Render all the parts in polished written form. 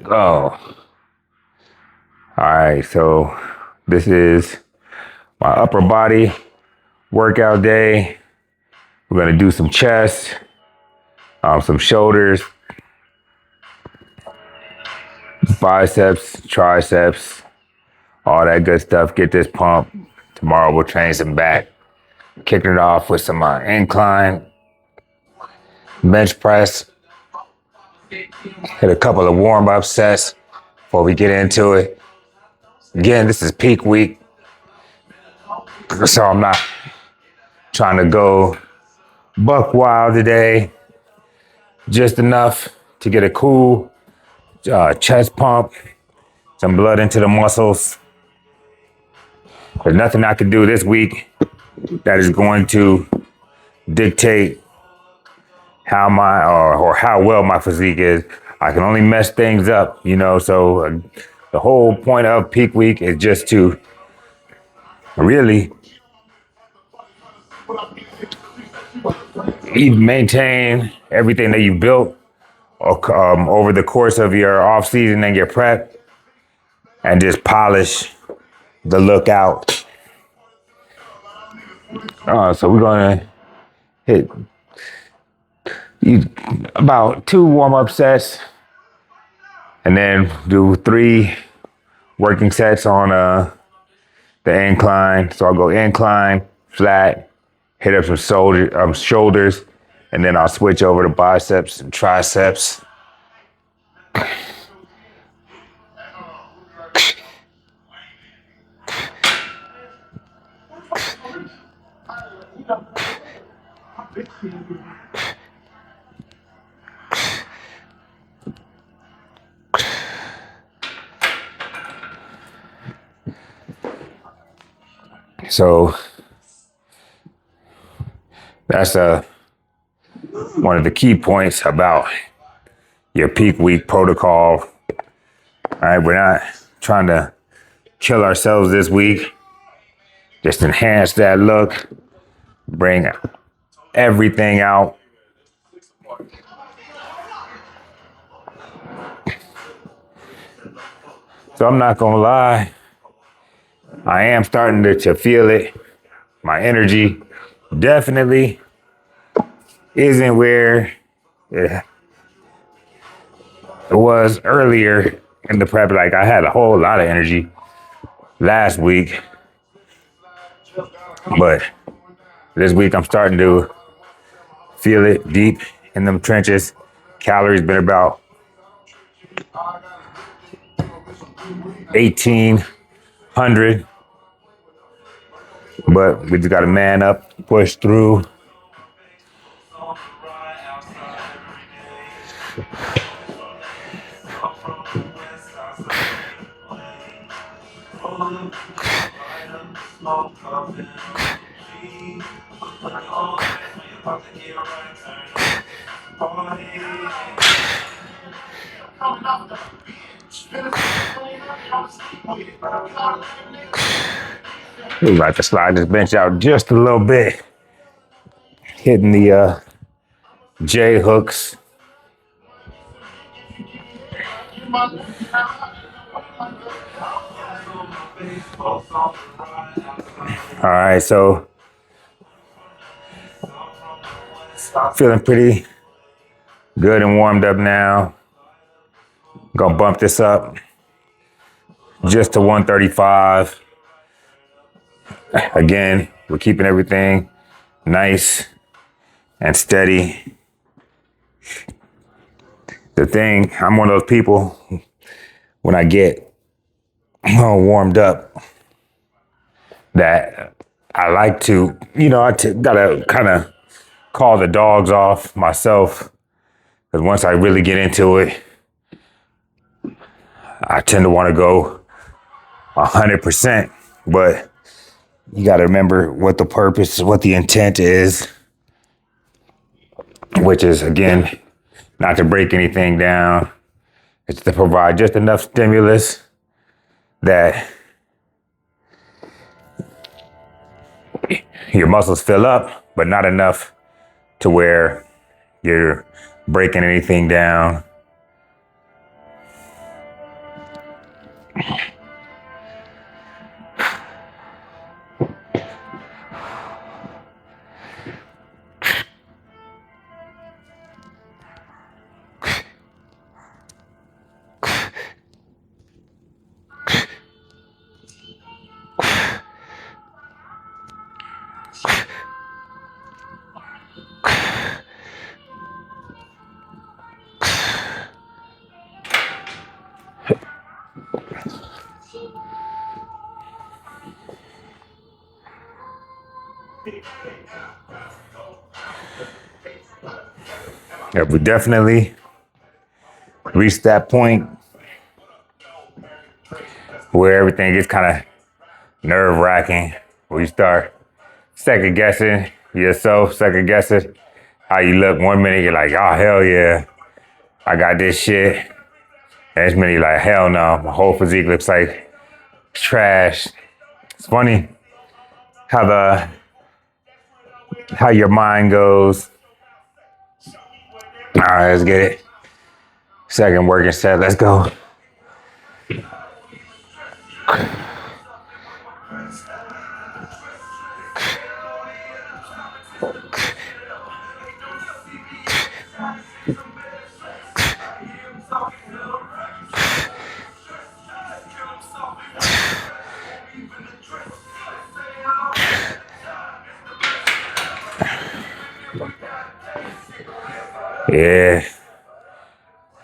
Oh, all right. So this is my upper body workout day. We're gonna do some chest, some shoulders, biceps, triceps, all that good stuff. Get this pump. Tomorrow we'll train some back. Kicking it off with some incline, bench press. Hit a couple of warm-up sets before we get into it. Again, this is peak week, so I'm not trying to go buck wild today. Just enough to get a cool chest pump, some blood into the muscles. There's nothing I can do this week that is going to dictate how or how well my physique is. I can only mess things up, so the whole point of peak week is just to really maintain everything that you built over the course of your off season and your prep, and just polish the look out. So we're gonna hit about 2 warm-up sets, and then do 3 working sets on the incline. So I'll go incline, flat, hit up some shoulders, and then I'll switch over to biceps and triceps. So that's one of the key points about your peak week protocol. All right, we're not trying to kill ourselves this week. Just enhance that look, bring everything out. So I'm not gonna lie, I am starting to feel it. My energy definitely isn't where it was earlier in the prep. Like, I had a whole lot of energy last week, but this week I'm starting to feel it deep in them trenches. Calories been about 1,800, but we just got to man up, push through. We about to slide this bench out just a little bit, hitting the J hooks. All right, so feeling pretty good and warmed up now. Gonna bump this up just to 135. Again, we're keeping everything nice and steady. The thing, I'm one of those people, when I get warmed up, that I like to, gotta kind of call the dogs off myself. Because once I really get into it, I tend to want to go 100%. But you got to remember what the purpose, what the intent is, which is, again, not to break anything down. It's to provide just enough stimulus that your muscles fill up, but not enough to where you're breaking anything down. Yeah, we definitely reached that point where everything gets kind of nerve wracking, where you start second guessing yourself, second guessing how you look. 1 minute you're like, oh hell yeah, I got this shit. Next minute you're like, hell no, my whole physique looks like trash. It's funny how your mind goes. All right, let's get it. Second working set, let's go. Yeah,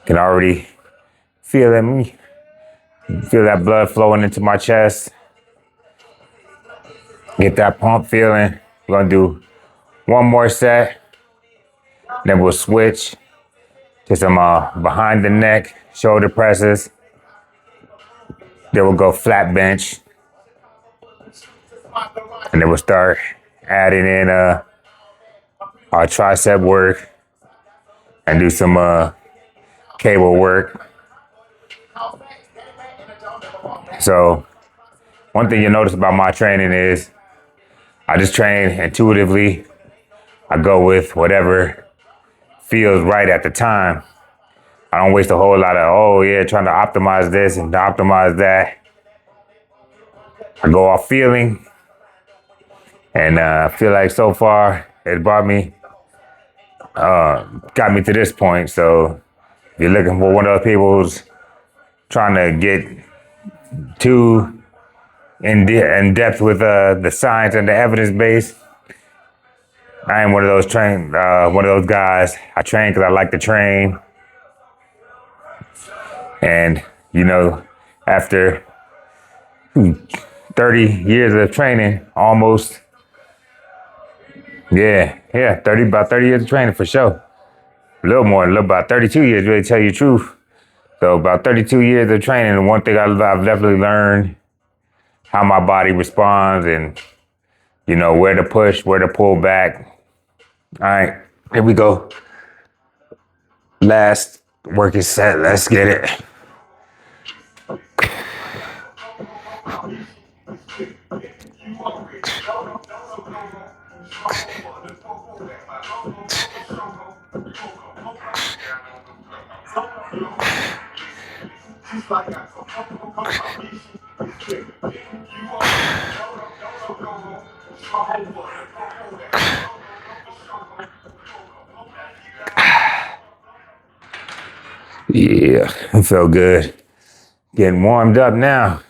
can already feel that blood flowing into my chest. Get that pump feeling. We're gonna do one more set, then we'll switch to some behind the neck shoulder presses. Then we'll go flat bench, and then we'll start adding in our tricep work and do some cable work. So one thing you'll notice about my training is I just train intuitively. I go with whatever feels right at the time. I don't waste a whole lot of, trying to optimize this and optimize that. I go off feeling, and I feel like so far it got me to this point. So if you're looking for one of those people who's trying to get too in depth with the science and the evidence base, I am one of those guys. I train because I like to train. And, after 30 years of training, almost, about 30 years of training for sure. A little more, about 32 years, really tell you the truth. So about 32 years of training, and one thing I've definitely learned how my body responds and, where to push, where to pull back. All right, here we go. Last working set, let's get it. Yeah, it felt good. Getting warmed up now.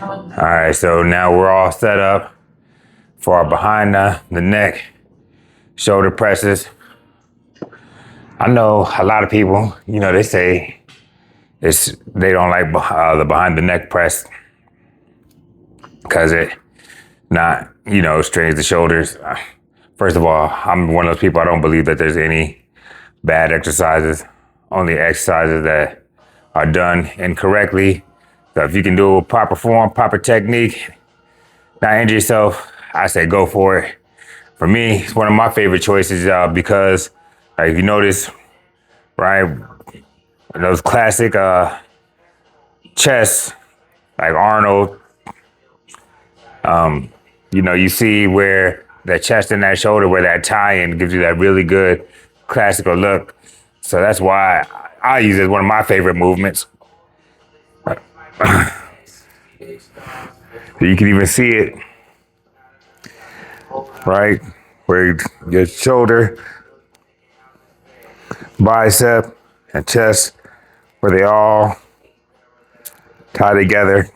All right, so now we're all set up for our behind the neck shoulder presses. I know a lot of people, they say they don't like the behind the neck press because it not, strains the shoulders. First of all, I'm one of those people, I don't believe that there's any bad exercises, only exercises that are done incorrectly. So if you can do a proper form, proper technique, not injure yourself, I say go for it. For me, it's one of my favorite choices because if you notice, right, those classic chest, like Arnold, you see where that chest and that shoulder where that tie-in gives you that really good classical look. So that's why I use it as one of my favorite movements. You can even see it, right? Where your shoulder, bicep, and chest, where they all tie together.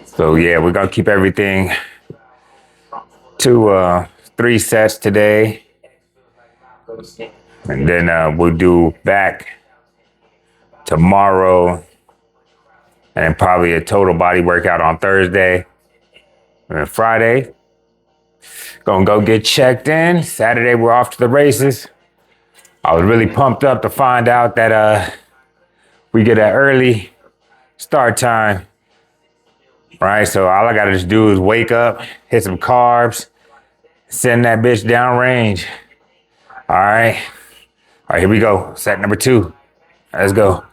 So yeah, we're gonna keep everything to 3 sets today, and then we'll do back tomorrow, and then probably a total body workout on Thursday, and then Friday gonna go get checked in. Saturday we're off to the races. I was really pumped up to find out that we get an early start time. Right, so all I gotta just do is wake up, hit some carbs, send that bitch down range. All right, here we go. Set number 2. Let's go.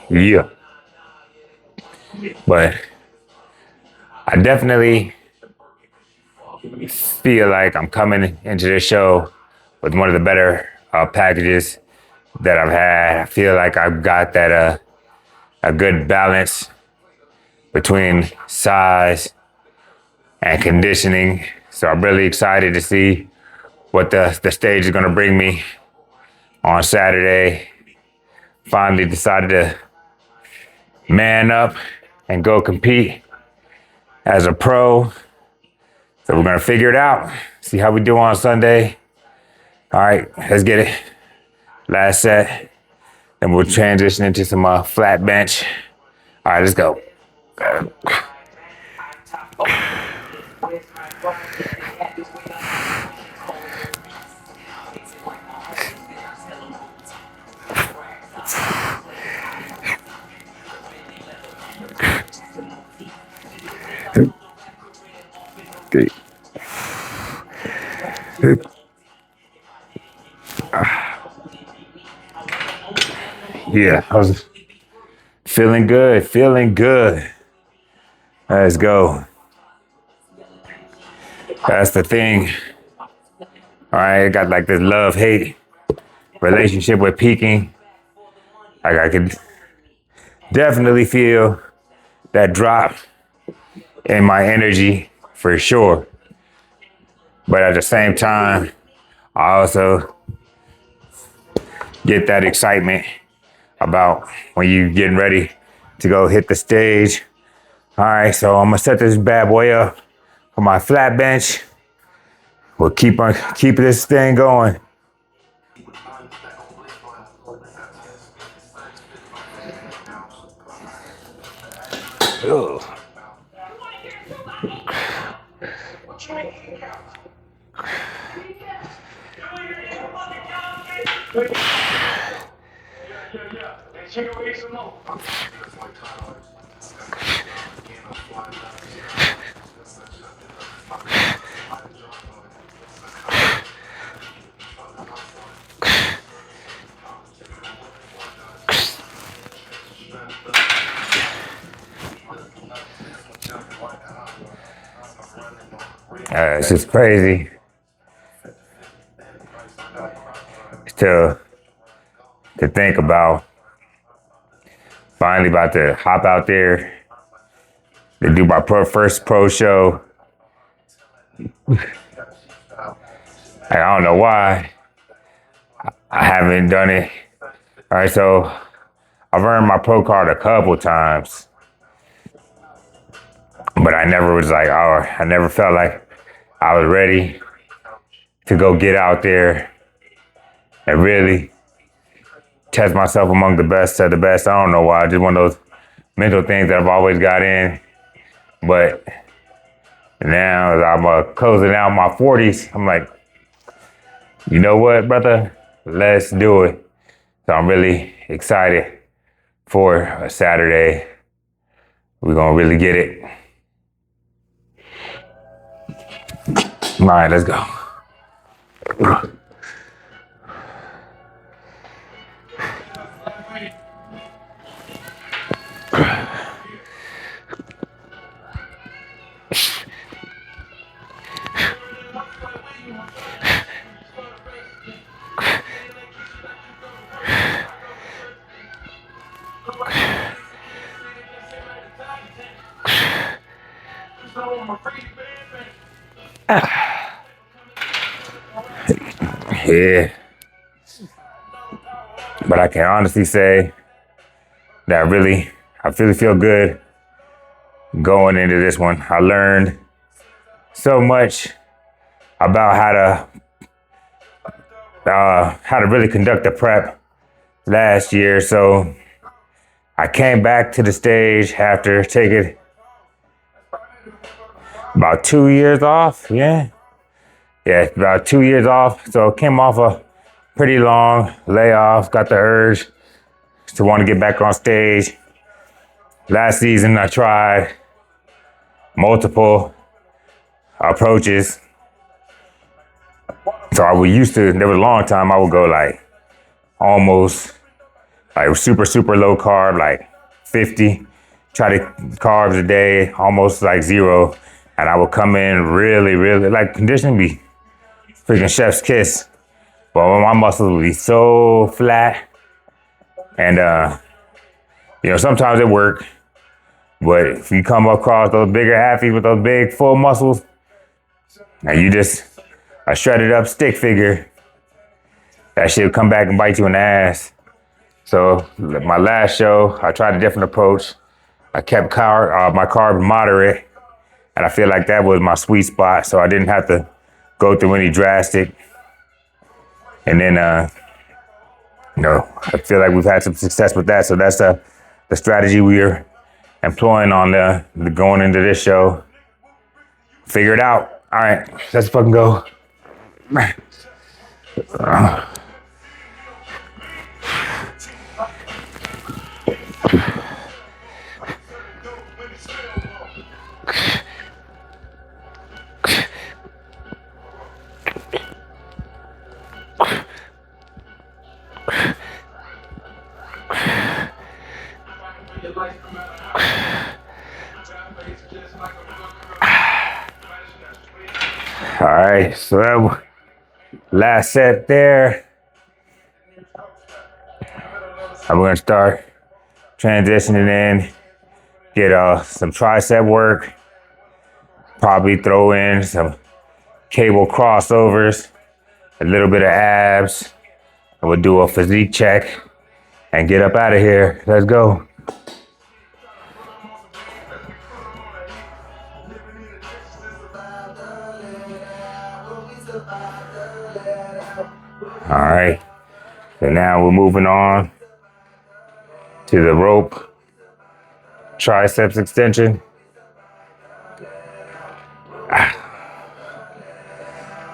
Yeah. But I definitely feel like I'm coming into this show with one of the better packages that I've had. I feel like I've got that a good balance between size and conditioning. So I'm really excited to see what the stage is gonna bring me on Saturday. Finally decided to man up and go compete as a pro. So we're gonna figure it out, see how we do on Sunday. All right, let's get it. Last set, then we'll transition into some flat bench. All right, let's go. Okay. Yeah, I was feeling good, feeling good. Let's go. That's the thing. All right, I got like this love-hate relationship with peaking. Like I could definitely feel that drop in my energy for sure. But at the same time, I also get that excitement about when you getting ready to go hit the stage. All right, so I'm gonna set this bad boy up for my flat bench. We'll keep this thing going. Ugh. It's just crazy to think about. Finally about to hop out there to do my first pro show. I don't know why I haven't done it. All right, so I've earned my pro card a couple times, but I never was like, I never felt like I was ready to go get out there and really test myself among the best of the best. I don't know why. Just one of those mental things that I've always got in. But now as I'm closing out my 40s, I'm like, you know what, brother? Let's do it. So I'm really excited for a Saturday. We're going to really get it. All right, let's go. Yeah. But I can honestly say that I really feel good going into this one. I learned so much about how to really conduct the prep last year. So I came back to the stage after taking about 2 years off. Yeah, about 2 years off. So came off a pretty long layoff. Got the urge to want to get back on stage. Last season, I tried multiple approaches. So there was a long time I would go like almost like super low carb, like 50, try to carbs a day, almost like zero. And I would come in really, like conditioning be freaking chef's kiss. But my muscles would be so flat. And, sometimes it worked. But if you come across those bigger athletes with those big full muscles, and you just a shredded up stick figure, that shit will come back and bite you in the ass. So my last show, I tried a different approach. I kept my carb moderate, and I feel like that was my sweet spot. So I didn't have to go through any drastic. And then, I feel like we've had some success with that. So that's the strategy we're employing on the going into this show. Figure it out. All right, let's fucking go. All right, so that last set there. I'm gonna start transitioning in, get some tricep work, probably throw in some cable crossovers, a little bit of abs. I would do a physique check and get up out of here. Let's go. All right, so now we're moving on to the rope triceps extension.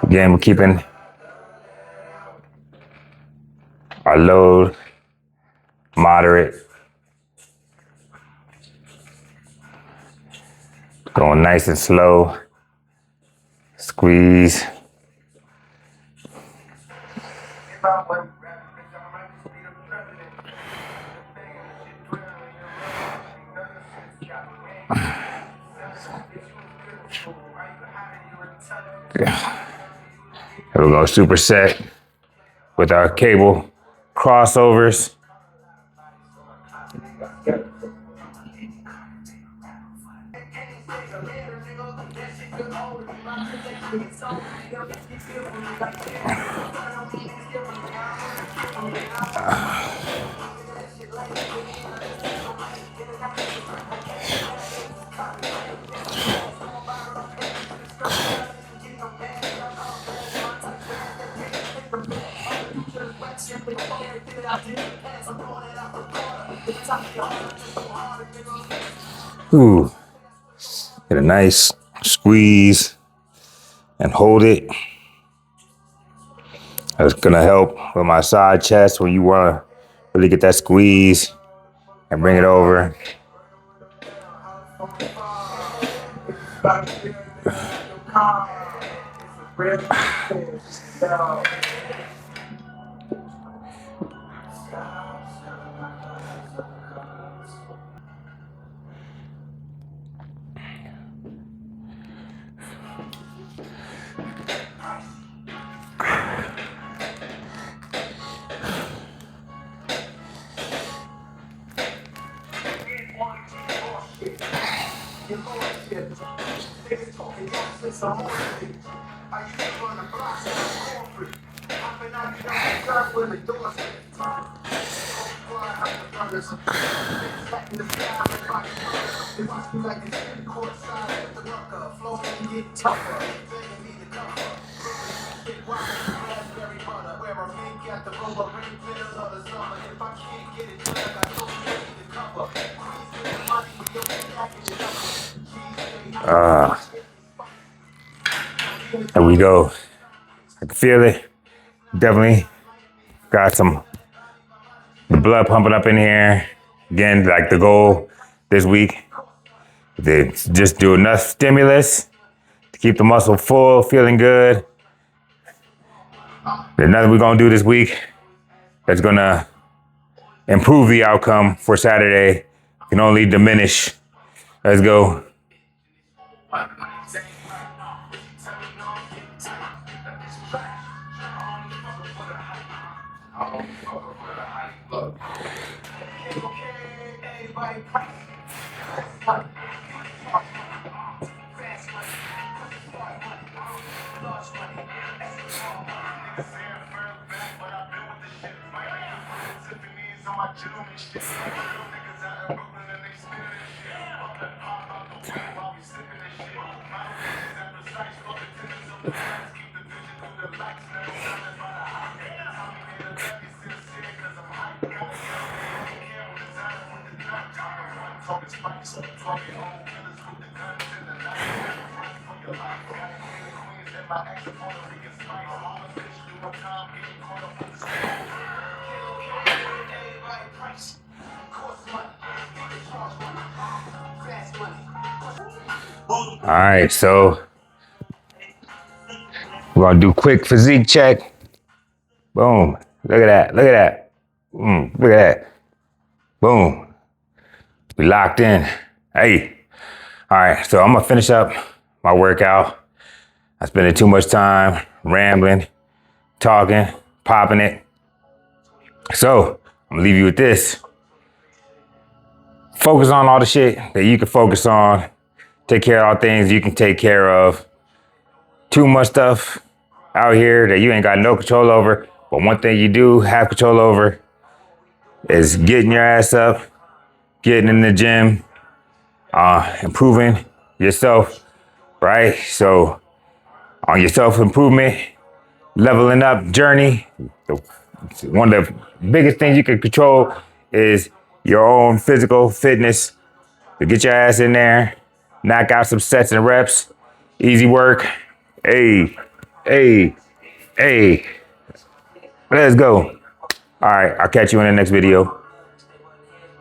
Again, we're keeping our load moderate. Going nice and slow. Squeeze. Here we go, superset with our cable crossovers. Ooh, get a nice squeeze and hold it. That's gonna help with my side chest when you wanna really get that squeeze and bring it over. There we go. I can feel it. Definitely got some blood pumping up in here. Again, like the goal this week, is just do enough stimulus to keep the muscle full, feeling good. There's nothing we're gonna do this week that's gonna improve the outcome for Saturday. Can only diminish. Let's go. All right, so we're gonna do quick physique check. Boom. Look at that. Look at that. Look at that. Boom. We locked in. Hey. All right, so I'm gonna finish up my workout. I spending too much time rambling, talking, popping it. So I'm gonna leave you with this. Focus on all the shit that you can focus on. Take care of all things you can take care of. Too much stuff out here that you ain't got no control over. But one thing you do have control over is getting your ass up, getting in the gym, improving yourself, right? So on your self-improvement, leveling up journey, one of the biggest things you can control is your own physical fitness. So get your ass in there, knock out some sets and reps, easy work. Hey, hey, hey, let's go. All right, I'll catch you in the next video.